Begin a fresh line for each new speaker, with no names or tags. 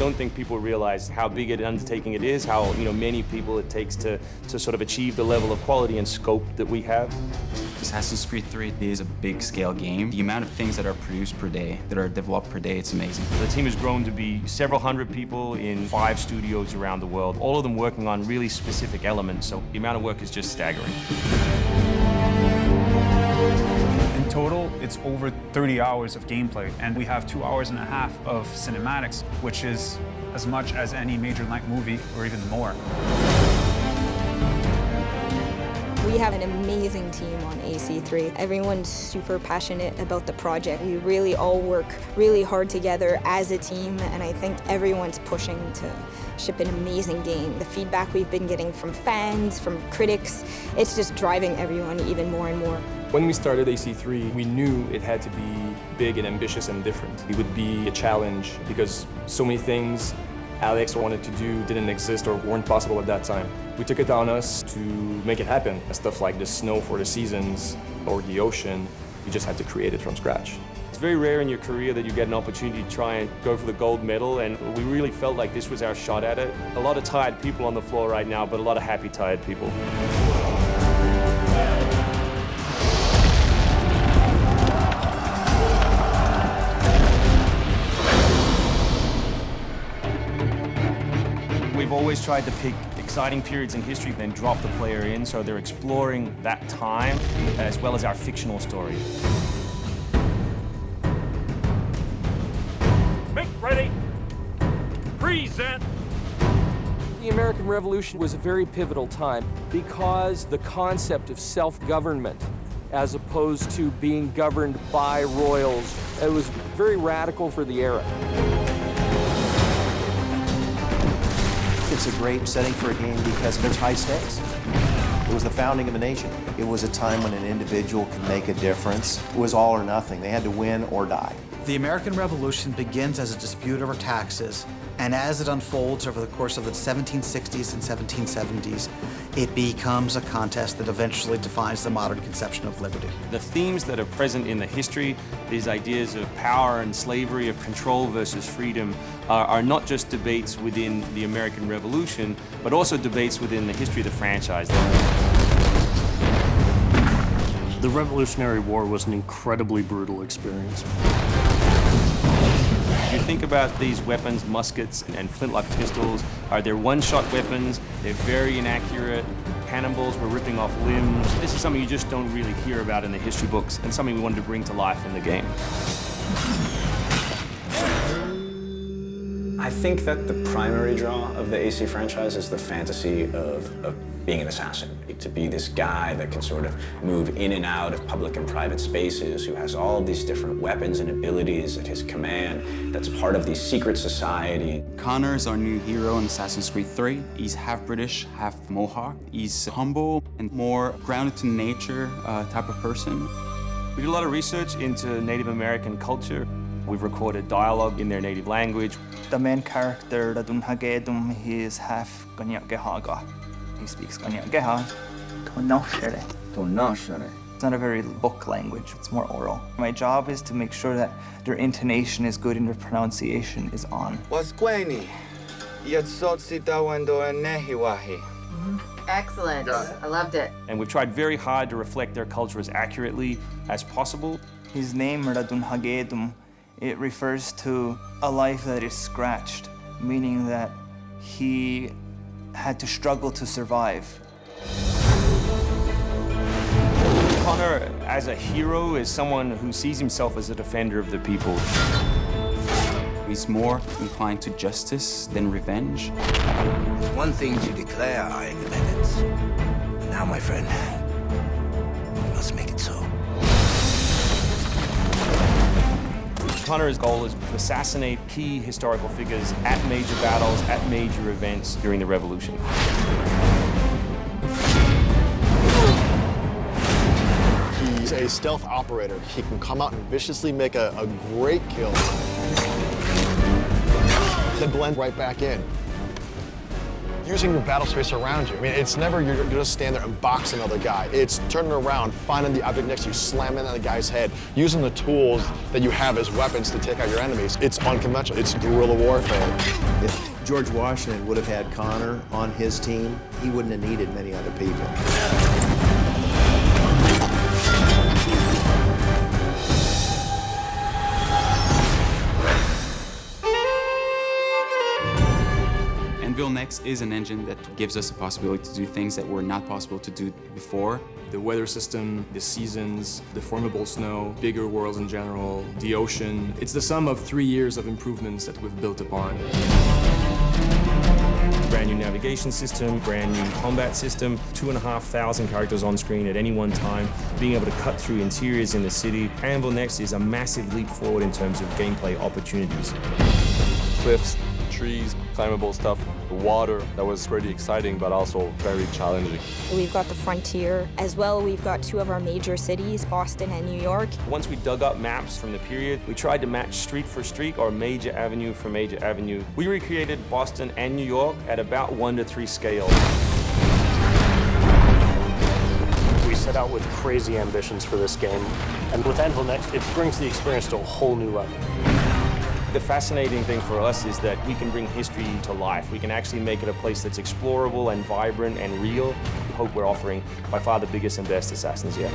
don't think people realize how big an undertaking it is, how many people it takes to sort of achieve the level of quality and scope that we have.
Assassin's Creed 3 is a big-scale game. The amount of things that are produced per day, that are developed per day, it's amazing.
The team has grown to be several hundred people in 5 studios around the world, all of them working on really specific elements, so the amount of work is just staggering.
In total, it's over 30 hours of gameplay, and we have 2.5 hours of cinematics, which is as much as any major length movie, or even more.
We have an amazing team on AC3. Everyone's super passionate about the project. We really all work really hard together as a team, and I think everyone's pushing to ship an amazing game. The feedback we've been getting from fans, from critics, it's just driving everyone even more and more.
When we started AC3, we knew it had to be big and ambitious and different. It would be a challenge because so many things Alex wanted to do didn't exist or weren't possible at that time. We took it on us to make it happen. Stuff like the snow for the seasons or the ocean, we just had to create it from scratch.
It's very rare in your career that you get an opportunity to try and go for the gold medal, and we really felt like this was our shot at it. A lot of tired people on the floor right now, but a lot of happy, tired people. We've always tried to pick exciting periods in history, then drop the player in, so they're exploring that time as well as our fictional story.
Make ready. Present.
The American Revolution was a very pivotal time because the concept of self-government as opposed to being governed by royals, it was very radical for the era.
It's a great setting for a game because there's high stakes. It was the founding of a nation. It was a time when an individual could make a difference. It was all or nothing. They had to win or die.
The American Revolution begins as a dispute over taxes, and as it unfolds over the course of the 1760s and 1770s, it becomes a contest that eventually defines the modern conception of liberty.
The themes that are present in the history, these ideas of power and slavery, of control versus freedom, are not just debates within the American Revolution, but also debates within the history of the franchise.
The Revolutionary War was an incredibly brutal experience.
If you think about these weapons, muskets and flintlock pistols, they're one-shot weapons, they're very inaccurate, cannonballs were ripping off limbs. This is something you just don't really hear about in the history books, and something we wanted to bring to life in the game.
I think that the primary draw of the AC franchise is the fantasy of being an assassin. To be this guy that can sort of move in and out of public and private spaces, who has all of these different weapons and abilities at his command, that's part of the secret society.
Connor is our new hero in Assassin's Creed 3. He's half British, half Mohawk. He's humble and more grounded to nature type of person.
We did a lot of research into Native American culture. We've recorded dialogue in their native language.
The main character, he is half Ganyagehaga. He speaks Ganyageha. It's not a very book language, it's more oral. My job is to make sure that their intonation is good and their pronunciation is on.
Excellent. I loved it.
And we've tried very hard to reflect their culture as accurately as possible.
His name, Radun Hagedum, it refers to a life that is scratched, meaning that he had to struggle to survive.
Connor, as a hero, is someone who sees himself as a defender of the people.
He's more inclined to justice than revenge.
It's one thing to declare our independence. Now, my friend, we must make it so.
Connor's goal is to assassinate key historical figures at major battles, at major events during the Revolution.
He's a stealth operator. He can come out and viciously make a great kill, then blend right back in. using your battle space around you. I mean, it's never you're just stand there and box another guy. It's turning around, finding the object next to you, slamming on the guy's head, using the tools that you have as weapons to take out your enemies. It's unconventional. It's guerrilla warfare.
If George Washington would have had Connor on his team, he wouldn't have needed many other people.
Next is an engine that gives us the possibility to do things that were not possible to do before.
The weather system, the seasons, the formable snow, bigger worlds in general, the ocean. It's the sum of 3 years of improvements that we've built upon.
Brand new navigation system, brand new combat system, 2,500 characters on screen at any one time, being able to cut through interiors in the city. Anvil Next is a massive leap forward in terms of gameplay opportunities.
Cliffs, trees, climbable stuff, the water. That was pretty exciting, but also very challenging.
We've got the frontier. As well, we've got two of our major cities, Boston and New York.
Once we dug up maps from the period, we tried to match street for street or major avenue for major avenue. We recreated Boston and New York at about 1:3 scale.
We set out with crazy ambitions for this game, and with Anvil Next, it brings the experience to a whole new level.
The fascinating thing for us is that we can bring history to life. We can actually make it a place that's explorable and vibrant and real. We hope we're offering by far the biggest and best Assassins yet.